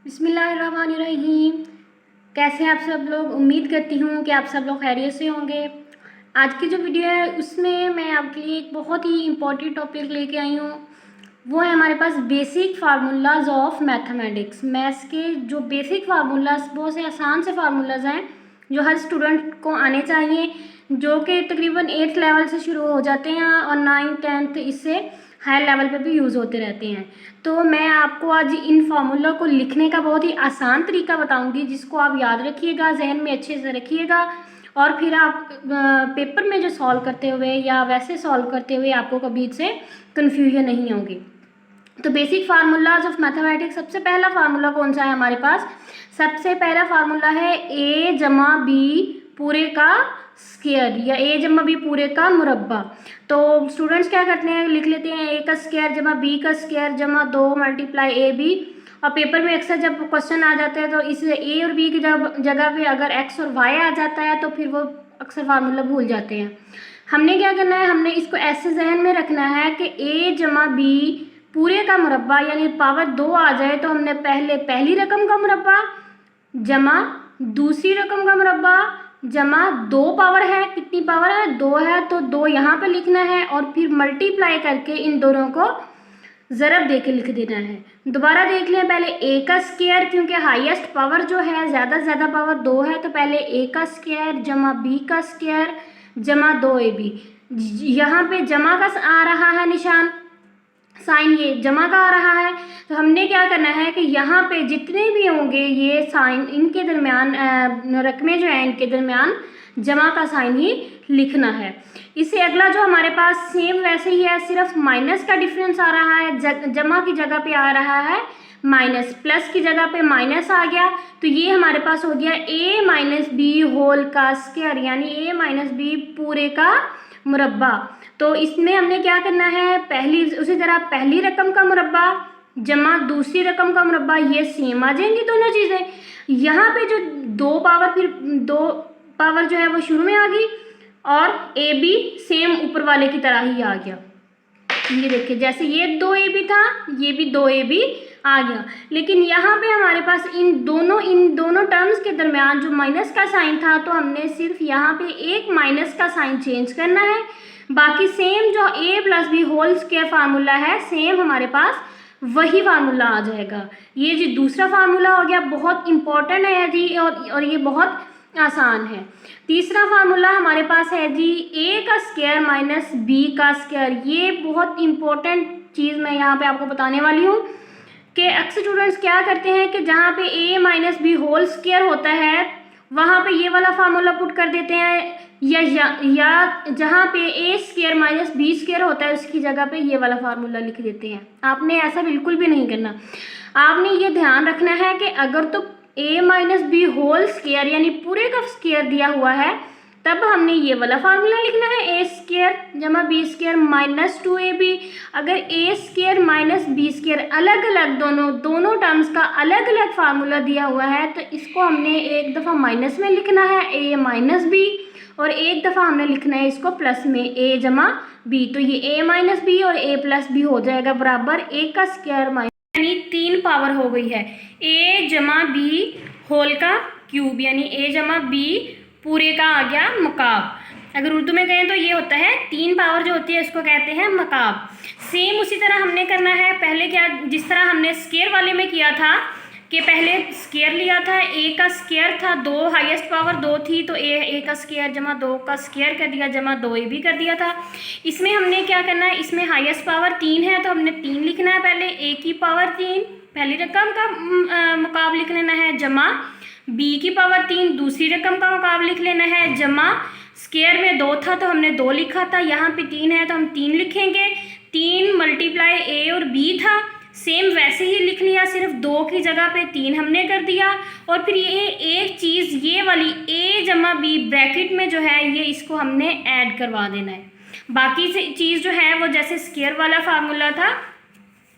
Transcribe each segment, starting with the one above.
बिस्मिल्लाहिर्रहमानिर्रहीम। कैसे हैं आप सब लोग। उम्मीद करती हूँ कि आप सब लोग खैरियत से होंगे। आज की जो वीडियो है उसमें मैं आपके लिए एक बहुत ही इम्पोर्टेंट टॉपिक लेके आई हूँ। वो है हमारे पास basic formulas of mathematics. Maths के जो बेसिक फार्मूलाज, बहुत से आसान से फार्मूलाज हैं जो हर स्टूडेंट को आने चाहिए, जो कि तकरीबन 8th लेवल से शुरू हो जाते हैं और 9th 10th इससे हायर लेवल पे भी यूज़ होते रहते हैं। तो मैं आपको आज इन फार्मूला को लिखने का बहुत ही आसान तरीका बताऊंगी, जिसको आप याद रखिएगा, जहन में अच्छे से रखिएगा और फिर आप पेपर में जो सॉल्व करते हुए या वैसे सॉल्व करते हुए आपको कभी इससे कन्फ्यूजन नहीं होगी। तो बेसिक फार्मूलाज ऑफ मैथमेटिक्स, सबसे पहला फार्मूला कौन सा है हमारे पास। सबसे पहला फार्मूला है ए जमा बी पूरे का स्क्वायर या ए जमा बी पूरे का मुरब्बा। तो स्टूडेंट्स क्या करते हैं, लिख लेते हैं ए का स्क्वायर जमा बी का स्क्वायर जमा 2 मल्टीप्लाई ए बी। और पेपर में अक्सर जब क्वेश्चन आ जाते हैं तो इस ए और बी की जगह पे अगर एक्स और वाई आ जाता है तो फिर वो अक्सर फार्मूला भूल जाते हैं। हमने क्या करना है, हमने इसको ऐसे जहन में रखना है कि ए जमा बी पूरे का मुरब्बा यानी पावर 2 आ जाए तो हमने पहले पहली रकम का मुरब्बा जमा दूसरी रकम का मुरब्बा जमा 2 पावर है, कितनी पावर है 2 है, तो 2 यहाँ पे लिखना है और फिर मल्टीप्लाई करके इन दोनों को ज़रब दे के लिख देना है। दोबारा देख लें, पहले ए का स्क्वायर, क्योंकि हाईएस्ट पावर जो है ज़्यादा से ज़्यादा पावर 2 है, तो पहले ए का स्क्वायर जमा बी का स्क्वायर जमा 2ab। यहाँ पे जमा का आ रहा है निशान, साइन ये जमा का आ रहा है, तो हमने क्या करना है कि यहाँ पे जितने भी होंगे ये साइन, इनके दरमियान रकमें जो है इनके दरमियान जमा का साइन ही लिखना है। इससे अगला जो हमारे पास सेम वैसे ही है, सिर्फ माइनस का डिफरेंस आ रहा है, जमा की जगह पे आ रहा है माइनस, प्लस की जगह पे माइनस आ गया, तो ये हमारे पास हो गया ए माइनस बी होल का स्क्वायर यानी ए माइनस बी पूरे का मुरब्बा। तो इसमें हमने क्या करना है, पहली उसी तरह पहली रकम का मुरब्बा जमा दूसरी रकम का मुरब्बा, ये सेम आ जाएंगी दोनों चीज़ें। यहाँ पे जो 2 पावर, फिर 2 पावर जो है वो शुरू में आ गई और ए बी सेम ऊपर वाले की तरह ही आ गया। ये देखिए, जैसे ये 2ab था ये भी 2ab आ गया, लेकिन यहाँ पे हमारे पास इन दोनों टर्म्स के दरमियान जो माइनस का साइन था, तो हमने सिर्फ यहाँ पे एक माइनस का साइन चेंज करना है। बाकी सेम जो a plus B whole square formula है, सेम हमारे पास वही फार्मूला आ जाएगा। ये जी दूसरा फार्मूला हो गया, बहुत इंपॉर्टेंट है जी और ये बहुत आसान है। तीसरा फार्मूला हमारे पास है जी ए का स्क्वायर माइनस बी का स्क्वायर। ये बहुत इंपॉर्टेंट चीज़ मैं यहाँ पे आपको बताने वाली हूँ कि अक्सर स्टूडेंट्स क्या करते हैं कि जहाँ पे ए माइनस बी होल स्क्वायर होता है वहाँ पे ये वाला फार्मूला पुट कर देते हैं, या जहाँ पे ए स्क्वायर माइनस बी स्क्वायर होता है उसकी जगह पे ये वाला फार्मूला लिख देते हैं। आपने ऐसा बिल्कुल भी नहीं करना। आपने ये ध्यान रखना है कि अगर तो ए माइनस बी होल स्क्वायर यानी पूरे का स्क्वायर दिया हुआ है, तब हमने ये वाला फार्मूला लिखना है ए स्क्वायर जमा बी स्क्वायर माइनस 2ab। अगर ए स्क्वायर माइनस बी स्क्वायर अलग अलग दोनों टर्म्स का अलग अलग फार्मूला दिया हुआ है, तो इसको हमने एक दफ़ा माइनस में लिखना है ए माइनस बी, और एक दफ़ा हमने लिखना है इसको प्लस में ए जमा बी। तो ये ए माइनस बी और ए प्लस बी हो जाएगा बराबर ए का स्क्वायर माइनस, यानी 3 पावर हो गई है ए जमा बी होल का क्यूब, यानी ए जमा बी पूरे का आ गया मकाब। अगर उर्दू में कहें तो ये होता है 3 पावर जो होती है इसको कहते हैं मकाब। सेम उसी तरह हमने करना है, पहले क्या जिस तरह हमने स्क्वायर वाले में किया था कि पहले स्क्वायर लिया था, ए का स्क्वायर था 2, हाईएस्ट पावर 2 थी, तो ए का स्क्वायर जमा 2 का स्क्वायर कर दिया जमा 2ab कर दिया था। इसमें हमने क्या करना है, इसमें हाईएस्ट पावर 3 है तो हमने 3 लिखना है, पहले ए की पावर 3 पहली रकम का मुकाब लिख लेना है जमा बी की पावर 3 दूसरी रकम का मुकाब लिख लेना है जमा स्क्वायर में 2 था तो हमने 2 लिखा था, यहाँ पे 3 है तो हम 3 लिखेंगे, 3 मल्टीप्लाई ए और बी था, सेम वैसे ही लिख लिया, सिर्फ 2 की जगह पे 3 हमने कर दिया। और फिर ये एक चीज़ ये वाली ए जमा बी ब्रैकेट में जो है ये इसको हमने ऐड करवा देना है। बाकी से चीज़ जो है वो जैसे स्क्वायर वाला फार्मूला था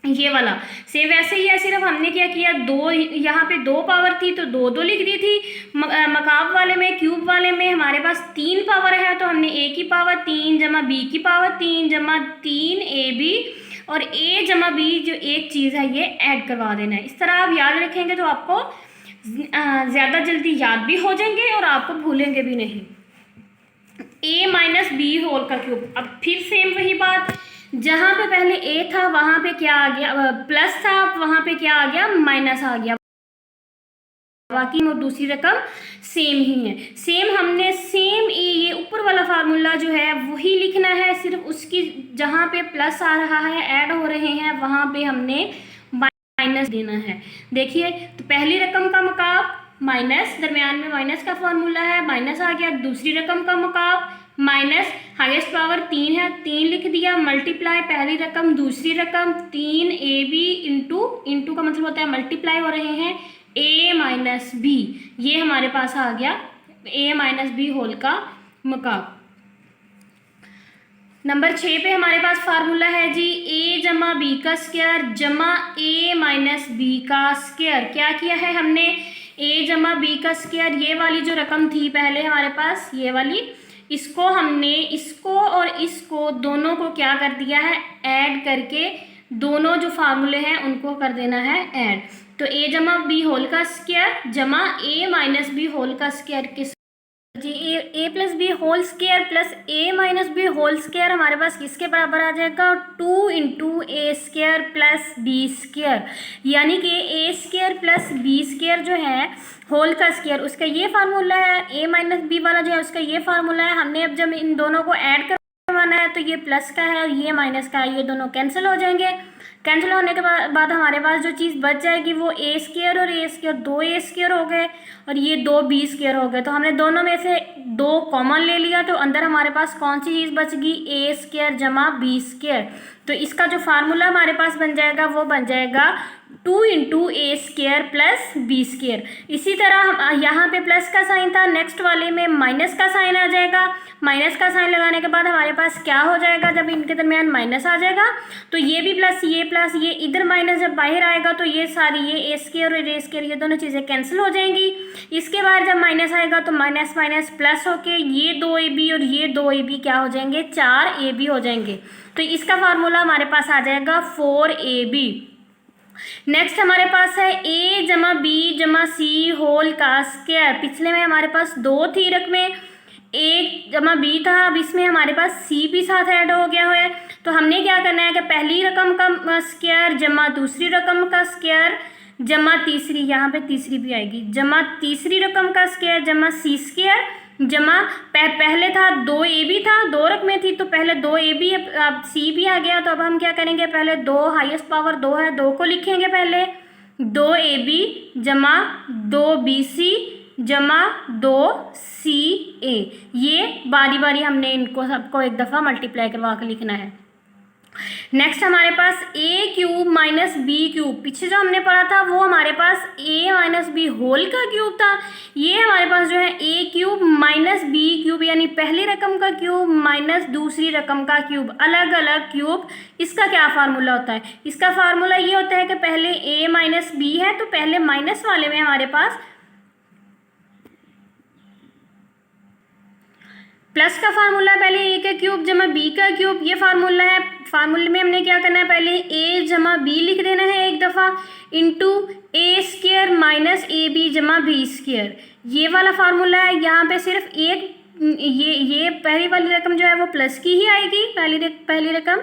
ये वाला सेम वैसे ही है, सिर्फ हमने क्या किया 2 यहाँ पे 2 पावर थी तो 2 लिख दी थी। मकाब वाले में क्यूब वाले में हमारे पास 3 पावर है तो हमने ए की पावर 3 जमा बी की पावर 3 जमा 3ab और a जमा b जो एक चीज़ है ये ऐड करवा देना है। इस तरह आप याद रखेंगे तो आपको ज़्यादा जल्दी याद भी हो जाएंगे और आपको भूलेंगे भी नहीं। a माइनस बी होल का क्यूब। अब फिर सेम वही बात, जहाँ पे पहले a था वहाँ पे क्या आ गया, प्लस था, वहाँ पे क्या आ गया, माइनस आ गया। बाकी और दूसरी रकम सेम ही है। सेम हमने सेम ये ऊपर वाला फार्मूला जो है वही लिखना है, सिर्फ उसकी जहाँ पे प्लस आ रहा है, ऐड हो रहे हैं, वहाँ पे हमने माइनस देना है। देखिए तो पहली रकम का मुकाब माइनस, दरमियान में माइनस का फार्मूला है, माइनस आ गया। दूसरी रकम का मुकाब माइनस, हाईएस्ट पावर 3 है, 3 लिख दिया, मल्टीप्लाई पहली रकम दूसरी रकम, 3ab इंटू का मतलब होता है मल्टीप्लाई हो रहे हैं a माइनस बी, ये हमारे पास आ गया a माइनस बी होल का मुकाब। नंबर 6 पे हमारे पास फार्मूला है जी a जमा बी का स्क्वायर जमा a माइनस बी का स्क्वायर। क्या किया है हमने, a जमा बी का स्क्वायर, ये वाली जो रकम थी पहले हमारे पास ये वाली, इसको हमने इसको और इसको दोनों को क्या कर दिया है, ऐड करके दोनों जो फार्मूले हैं उनको कर देना है ऐड। तो a जमा बी होल का स्क्वायर जमा a माइनस बी होल का स्क्वायर किस जी A plus B whole square plus a minus B whole square हमारे पास किसके बराबर आ जाएगा, 2 into A square plus B square. यानी कि a square plus B square जो है होल का स्क्वायर, उसका ये फार्मूला है, a माइनस बी वाला जो है उसका ये फार्मूला है। हमने अब जब इन दोनों को ऐड करवाना है तो ये प्लस का है और ये माइनस का है, ये दोनों कैंसिल हो जाएंगे। कैंसिल होने के बाद हमारे पास जो चीज़ बच जाएगी वो a स्क्वायर और a स्क्वायर, 2a स्क्वायर हो गए और ये 2b स्क्वायर हो गए। तो हमने दोनों में से 2 कॉमन ले लिया, तो अंदर हमारे पास कौन सी चीज़ बच गई, a स्क्वायर जमा b स्क्वायर। तो इसका जो फार्मूला हमारे पास बन जाएगा वो बन जाएगा 2 into A square plus B square. इसी तरह हम यहाँ पे प्लस का साइन था, नेक्स्ट वाले में माइनस का साइन आ जाएगा। माइनस का साइन लगाने के बाद हमारे पास क्या हो जाएगा, जब इनके दरमियान माइनस आ जाएगा तो ये भी प्लस ये इधर माइनस जब बाहर आएगा तो ये सारी ये ए स्क्वायर और ए स्क्वायर ये दोनों चीज़ें कैंसिल हो जाएंगी। इसके बाद जब माइनस आएगा तो माइनस माइनस प्लस होके ये 2ab और ये 2ab क्या हो जाएंगे, 4ab हो जाएंगे। तो इसका फार्मूला हमारे पास आ जाएगा 4ab। नेक्स्ट हमारे पास है a जमा बी जमा सी होल का स्क्वायर। पिछले में हमारे पास 2 थी रकमें, a जमा बी था, अब इसमें हमारे पास c भी साथ ऐड हो गया है। तो हमने क्या करना है कि पहली रकम का स्क्वायर जमा दूसरी रकम का स्क्वायर जमा तीसरी, यहाँ पे तीसरी भी आएगी, जमा तीसरी रकम का स्क्वायर जमा सी स्क्वायर जमा पहले था 2ab था, 2 रकमें थी तो पहले 2ab, अब c भी आ गया। तो अब हम क्या करेंगे, पहले 2 हाईएस्ट पावर 2 है, 2 को लिखेंगे पहले, 2ab जमा 2bc जमा 2ca। ये बारी बारी हमने इनको सबको एक दफ़ा मल्टीप्लाई करवा कर लिखना है। नेक्स्ट हमारे पास a cube minus B cube, पीछे जो हमने पढ़ा था वो हमारे पास a माइनस बी होल का क्यूब था। ये हमारे पास जो है a cube minus B cube, यानी पहली रकम का क्यूब माइनस दूसरी रकम का क्यूब, अलग अलग क्यूब। इसका क्या फार्मूला होता है, इसका फार्मूला ये होता है कि पहले a माइनस बी है तो पहले माइनस वाले में हमारे पास प्लस का फार्मूला है, पहले a का क्यूब जमा b का क्यूब, ये फार्मूला है। फार्मूले में हमने क्या करना है, पहले a जमा b लिख देना है एक दफ़ा, into A square minus A B जमा बी स्क्वायर, ये वाला फार्मूला है। यहाँ पे सिर्फ एक ये पहली वाली रकम जो है वो प्लस की ही आएगी, पहली रकम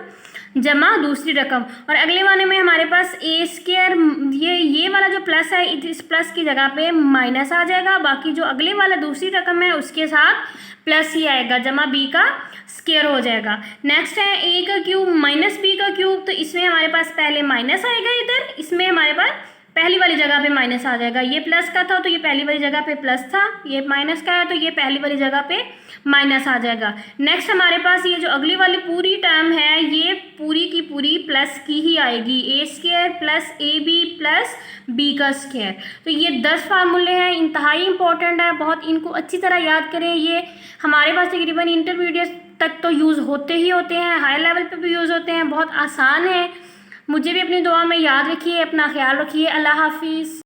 जमा दूसरी रकम, और अगले वाले में हमारे पास ए स्क्वायर, ये वाला जो प्लस है इस प्लस की जगह पे माइनस आ जाएगा, बाकी जो अगले वाला दूसरी रकम है उसके साथ प्लस ही आएगा, जमा बी का स्क्वायर हो जाएगा। नेक्स्ट है ए का क्यूब माइनस बी का क्यूब, तो इसमें हमारे पास पहले माइनस आएगा, इधर इसमें हमारे पास पहली वाली जगह पे माइनस आ जाएगा। ये प्लस का था तो ये पहली वाली जगह पे प्लस था, ये माइनस का है तो ये पहली वाली जगह पे माइनस आ जाएगा। नेक्स्ट हमारे पास ये जो अगली वाली पूरी टर्म है ये पूरी की पूरी प्लस की ही आएगी, A square plus A B plus B का स्क्वायर। तो ये 10 फार्मूले हैं, इंतहाई इंपॉर्टेंट है, बहुत इनको अच्छी तरह याद करें। ये हमारे पास तकरीबन इंटरमीडिएट तक तो यूज़ होते ही होते हैं, हाई लेवल पे भी यूज़ होते हैं, बहुत आसान है। मुझे भी अपनी दुआ में याद रखिए, अपना ख्याल रखिए। अल्लाह हाफिज़।